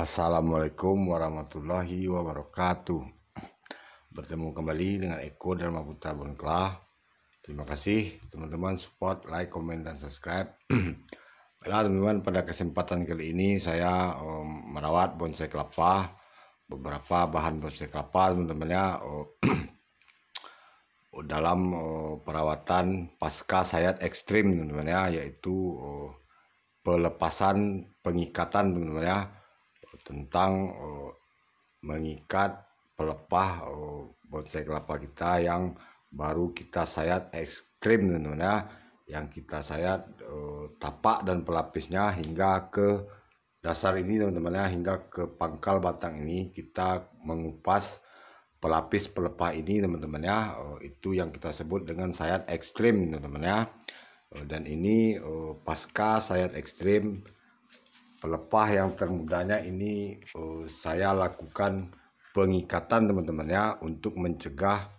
Assalamualaikum warahmatullahi wabarakatuh. Bertemu kembali dengan Eko dan Maputa Bonklah. Terima kasih teman-teman support, like, komen, dan subscribe. Baiklah teman-teman, pada kesempatan kali ini saya merawat bonsai kelapa. Beberapa bahan bonsai kelapa teman-teman ya. Dalam perawatan pasca sayat ekstrim teman-teman ya, yaitu pelepasan pengikatan teman-teman ya, tentang mengikat pelepah bonsai kelapa kita yang baru kita sayat ekstrim teman-teman ya, yang kita sayat tapak dan pelapisnya hingga ke dasar ini teman-teman ya, hingga ke pangkal batang ini. Kita mengupas pelapis pelepah ini teman-teman ya, itu yang kita sebut dengan sayat ekstrim teman-teman ya. Dan ini pasca sayat ekstrim pelepah yang termudanya ini saya lakukan pengikatan teman-teman ya, untuk mencegah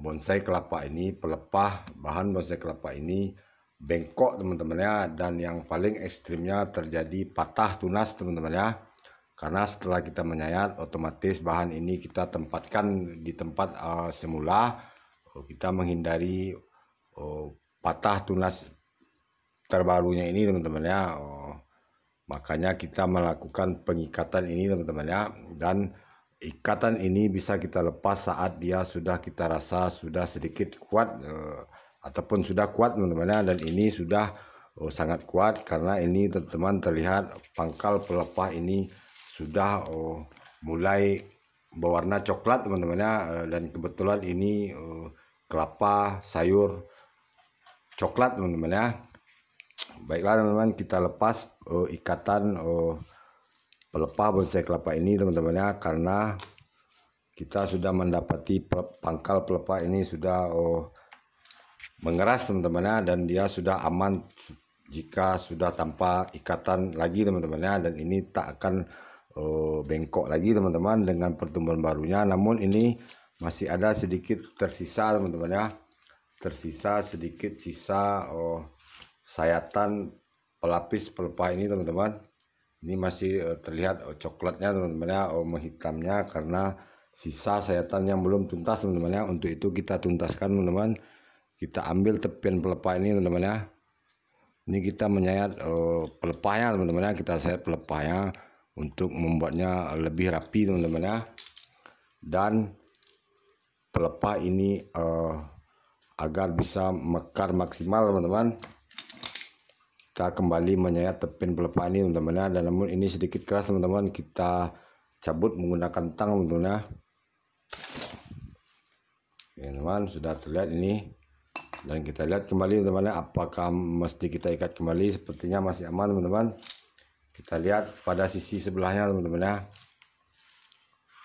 bonsai kelapa ini, pelepah bahan bonsai kelapa ini bengkok teman-teman ya, dan yang paling ekstrimnya terjadi patah tunas teman-teman ya. Karena setelah kita menyayat, otomatis bahan ini kita tempatkan di tempat semula. Kita menghindari patah tunas terbarunya ini teman-teman ya. Makanya kita melakukan pengikatan ini teman-teman ya, dan ikatan ini bisa kita lepas saat dia sudah kita rasa sudah sedikit kuat ataupun sudah kuat teman-teman ya. Dan ini sudah sangat kuat karena ini teman-teman terlihat pangkal pelepah ini sudah mulai berwarna coklat teman-teman ya, dan kebetulan ini kelapa sayur coklat teman-teman ya. Baiklah teman-teman, kita lepas ikatan pelepah bonsai kelapa ini teman-teman ya, karena kita sudah mendapati pangkal pelepah ini sudah mengeras teman-teman ya, dan dia sudah aman jika sudah tanpa ikatan lagi teman-teman ya, dan ini tak akan bengkok lagi teman-teman dengan pertumbuhan barunya. Namun ini masih ada sedikit tersisa teman-teman ya, tersisa sedikit sisa sayatan pelapis pelepah ini teman-teman. Ini masih terlihat coklatnya teman-teman ya, menghitamnya karena sisa sayatan yang belum tuntas teman-teman ya. Untuk itu kita tuntaskan teman-teman. Kita ambil tepian pelepah ini teman-teman ya. Ini kita menyayat pelepahnya teman-teman ya, kita sayat pelepahnya untuk membuatnya lebih rapi teman-teman ya. Dan pelepah ini agar bisa mekar maksimal teman-teman, kita kembali menyayat tepian pelepah ini teman-teman ya. Dan namun ini sedikit keras teman-teman, kita cabut menggunakan tang teman-teman ya. Ya teman, sudah terlihat ini. Dan kita lihat kembali teman-teman ya, apakah mesti kita ikat kembali. Sepertinya masih aman teman-teman. Kita lihat pada sisi sebelahnya teman-teman ya.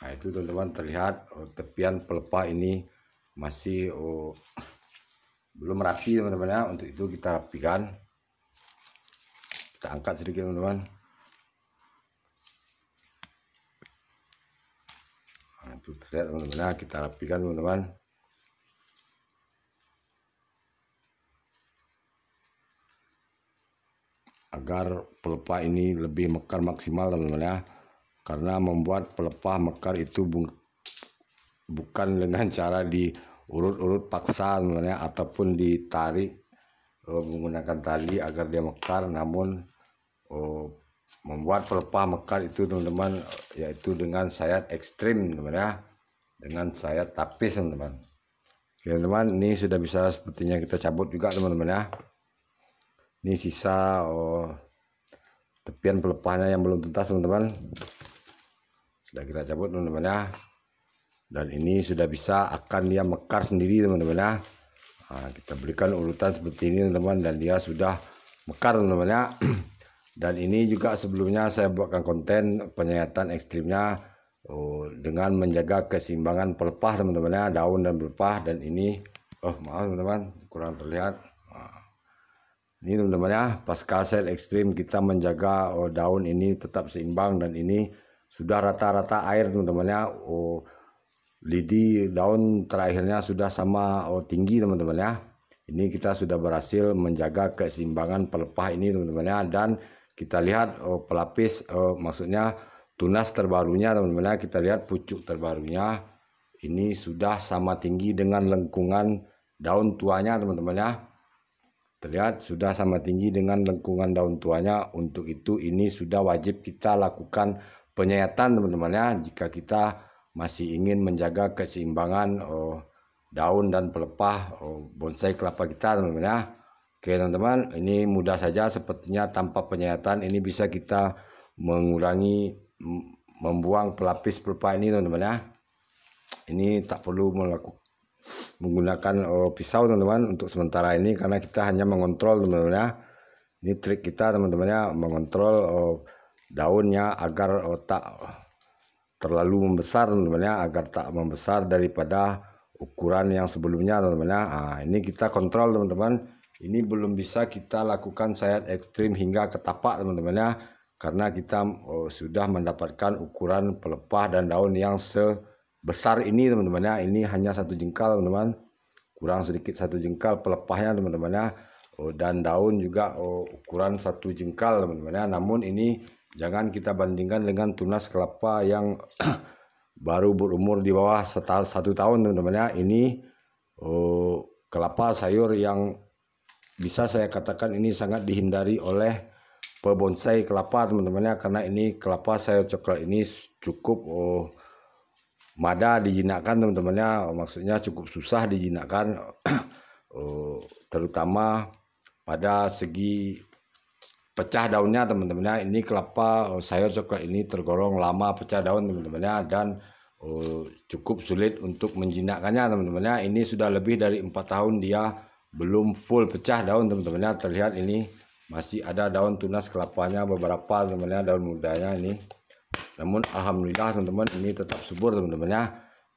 Nah itu teman-teman terlihat tepian pelepah ini masih belum rapi teman-teman ya. Untuk itu kita rapikan. Kita angkat sedikit teman-teman. Nah, itu terlihat teman-teman ya, kita rapikan teman-teman. Agar pelepah ini lebih mekar maksimal teman-teman ya. Karena membuat pelepah mekar itu bukan dengan cara diurut-urut paksa teman-teman ya, ataupun ditarik menggunakan tali agar dia mekar. Namun membuat pelepah mekar itu teman-teman, yaitu dengan sayat ekstrim teman-teman ya, dengan sayat tapis teman-teman. Oke teman-teman, ini sudah bisa sepertinya kita cabut juga teman-teman ya. Ini sisa tepian pelepahnya yang belum tuntas teman-teman, sudah kita cabut teman-teman ya. Dan ini sudah bisa akan dia mekar sendiri teman-teman ya. Nah, kita berikan urutan seperti ini teman-teman, dan dia sudah mekar teman-teman ya. Dan ini juga sebelumnya saya buatkan konten penyayatan ekstrimnya dengan menjaga keseimbangan pelepah teman-teman ya, daun dan pelepah. Dan ini maaf teman-teman, kurang terlihat. Ini teman-teman ya, pasca sayat ekstrim kita menjaga daun ini tetap seimbang, dan ini sudah rata-rata air teman-teman ya. Lidi daun terakhirnya sudah sama tinggi teman-teman ya. Ini kita sudah berhasil menjaga keseimbangan pelepah ini teman-teman ya, dan kita lihat pelapis maksudnya tunas terbarunya teman-teman ya. Kita lihat pucuk terbarunya ini sudah sama tinggi dengan lengkungan daun tuanya teman-teman ya. Terlihat sudah sama tinggi dengan lengkungan daun tuanya. Untuk itu ini sudah wajib kita lakukan penyayatan teman-teman ya, jika kita masih ingin menjaga keseimbangan daun dan pelepah bonsai kelapa kita teman-teman ya. Oke teman-teman, ini mudah saja sepertinya tanpa penyayatan ini bisa kita mengurangi membuang pelapis pelepah ini teman-teman ya. Ini tak perlu menggunakan pisau teman-teman untuk sementara ini, karena kita hanya mengontrol teman-teman ya. Ini trik kita teman-teman ya, mengontrol daunnya agar tak terlalu membesar teman-teman ya, agar tak membesar daripada ukuran yang sebelumnya teman-teman ya. Nah, ini kita kontrol teman-teman. Ini belum bisa kita lakukan sayat ekstrim hingga ke tapak teman-teman ya, karena kita sudah mendapatkan ukuran pelepah dan daun yang sebesar ini teman-teman ya. Ini hanya 1 jengkal teman-teman, kurang sedikit 1 jengkal pelepahnya teman-teman ya, dan daun juga ukuran 1 jengkal teman-teman ya. Namun ini jangan kita bandingkan dengan tunas kelapa yang baru berumur di bawah 1 tahun teman-teman ya. Ini kelapa sayur yang bisa saya katakan ini sangat dihindari oleh pebonsai kelapa teman-teman ya, karena ini kelapa sayur coklat ini cukup mada dijinakkan teman-teman ya, maksudnya cukup susah dijinakkan terutama pada segi pecah daunnya teman-teman ya. Ini kelapa sayur coklat ini tergolong lama pecah daun teman-teman ya, dan cukup sulit untuk menjinakkannya teman-teman ya. Ini sudah lebih dari 4 tahun dia belum full pecah daun teman-teman ya. Terlihat ini masih ada daun tunas kelapanya beberapa teman-teman ya, daun mudanya ini. Namun alhamdulillah teman-teman ini tetap subur teman-teman ya.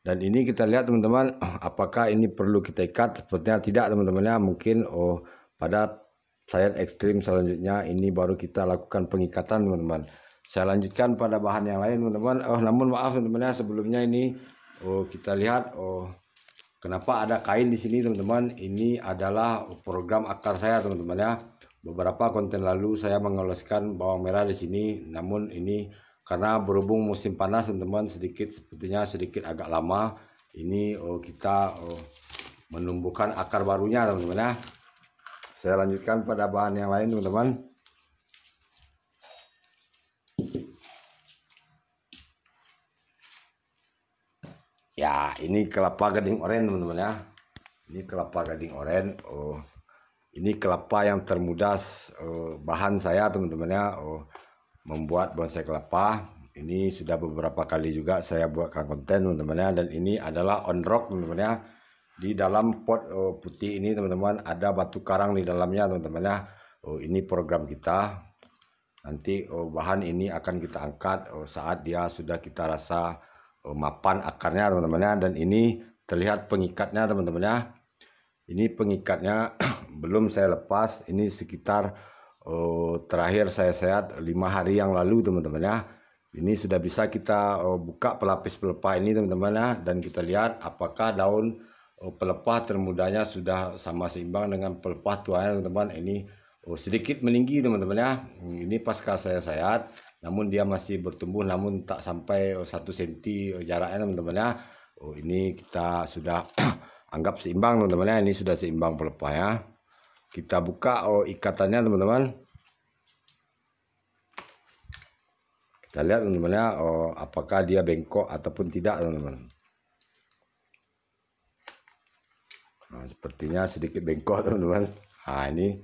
Dan ini kita lihat teman-teman, apakah ini perlu kita ikat? Sepertinya tidak teman-teman ya. Mungkin pada sayat ekstrim selanjutnya ini baru kita lakukan pengikatan teman-teman. Saya lanjutkan pada bahan yang lain teman-teman. Namun maaf teman-teman ya, sebelumnya ini kita lihat kenapa ada kain di sini teman-teman. Ini adalah program akar saya teman-teman ya. Beberapa konten lalu saya mengoleskan bawang merah di sini, namun ini karena berhubung musim panas teman-teman, sepertinya sedikit agak lama. Ini kita menumbuhkan akar barunya teman-teman ya. Saya lanjutkan pada bahan yang lain teman-teman. Ya, ini kelapa gading oren teman-teman ya. Ini kelapa gading oren. Ini kelapa yang termuda bahan saya teman-teman ya. Membuat bonsai kelapa. Ini sudah beberapa kali juga saya buatkan konten teman-teman ya. Dan ini adalah on rock teman-teman ya. Di dalam pot putih ini teman-teman ada batu karang di dalamnya teman-teman ya. Ini program kita. Nanti bahan ini akan kita angkat saat dia sudah kita rasa mapan akarnya teman-teman ya. Dan ini terlihat pengikatnya teman-teman ya. Ini pengikatnya belum saya lepas. Ini sekitar terakhir saya sehat 5 hari yang lalu teman-teman ya. Ini sudah bisa kita buka pelapis pelepah ini teman-teman ya. Dan kita lihat apakah daun pelepah termudanya sudah sama seimbang dengan pelepah tuanya teman-teman. Ini sedikit meninggi teman-teman ya. Ini pasca saya sayat, namun dia masih bertumbuh, namun tak sampai 1 cm jaraknya teman-teman ya. Ini kita sudah anggap seimbang teman-teman ya. Ini sudah seimbang pelepahnya. Kita buka ikatannya teman-teman. Kita lihat teman-teman ya, apakah dia bengkok ataupun tidak teman-teman. Nah, sepertinya sedikit bengkok teman-teman. Nah, ini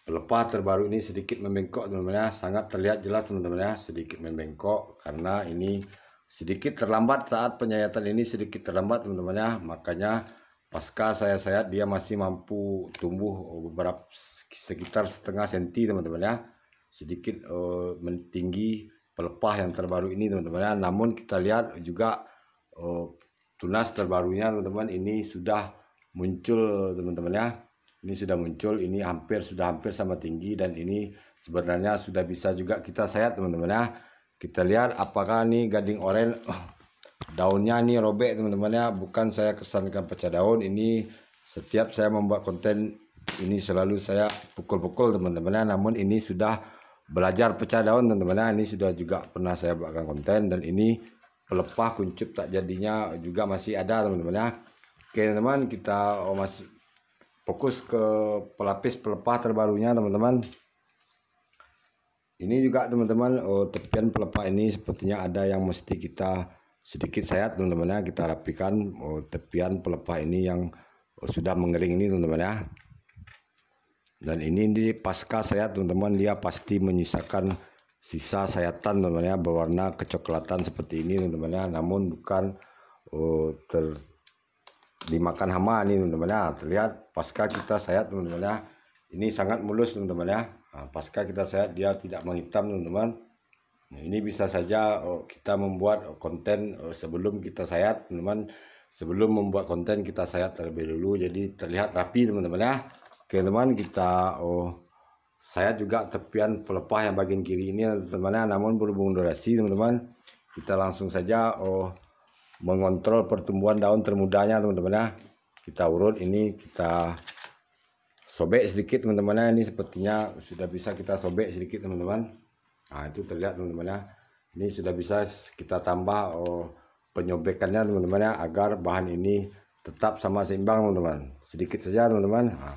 pelepah terbaru ini sedikit membengkok teman-teman ya. Sangat terlihat jelas teman-teman ya, sedikit membengkok karena ini sedikit terlambat saat penyayatan ini, sedikit terlambat teman-teman ya. Makanya pasca saya sayat dia masih mampu tumbuh beberapa sekitar setengah senti teman-teman ya. Sedikit mentinggi pelepah yang terbaru ini teman-teman ya. Namun kita lihat juga tunas terbarunya teman-teman ini sudah muncul teman-teman ya. Ini sudah muncul, ini sudah hampir sama tinggi, dan ini sebenarnya sudah bisa juga kita sayat teman-teman ya. Kita lihat apakah nih gading oren daunnya nih robek teman-teman ya. Bukan saya kesankan pecah daun, ini setiap saya membuat konten ini selalu saya pukul-pukul teman-teman ya. Namun ini sudah belajar pecah daun teman-teman ya. Ini sudah juga pernah saya buatkan konten, dan ini pelepah kuncup tak jadinya juga masih ada teman-teman ya. Oke teman-teman, kita masih fokus ke pelapis pelepah terbarunya teman-teman. Ini juga teman-teman, tepian pelepah ini sepertinya ada yang mesti kita sedikit sayat teman-teman ya. Kita rapikan tepian pelepah ini yang sudah mengering ini teman-teman ya. Dan ini di pasca sayat teman-teman, dia pasti menyisakan sisa sayatan teman-teman ya, berwarna kecoklatan seperti ini teman-teman ya. Namun bukan dimakan hama nih teman-teman ya. Terlihat pasca kita sayat teman-teman ya, ini sangat mulus teman-teman ya. Nah, pasca kita sayat dia tidak menghitam teman-teman. Nah, ini bisa saja kita membuat konten sebelum kita sayat teman-teman. Sebelum membuat konten kita sayat terlebih dulu, jadi terlihat rapi teman-teman ya. Oke teman, kita sayat juga tepian pelepah yang bagian kiri ini teman-teman ya. Namun berhubung durasi teman-teman, kita langsung saja mengontrol pertumbuhan daun termudanya teman-teman ya. Kita urut ini, kita sobek sedikit teman-teman ya. Ini sepertinya sudah bisa kita sobek sedikit teman-teman. Nah itu terlihat teman-teman ya. Ini sudah bisa kita tambah penyobekannya teman-teman ya, agar bahan ini tetap sama seimbang teman-teman. Sedikit saja teman-teman. Nah,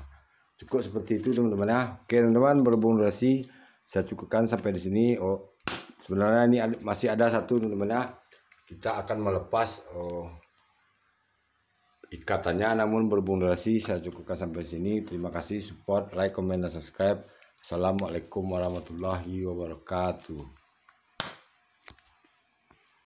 cukup seperti itu teman-teman ya. Oke teman-teman, berhubung durasi saya cukupkan sampai di sini. Sebenarnya ini masih ada satu teman-teman ya. Kita akan melepas ikatannya, namun berhubung durasi saya cukupkan sampai sini. Terima kasih support, like, comment, dan subscribe. Assalamualaikum warahmatullahi wabarakatuh.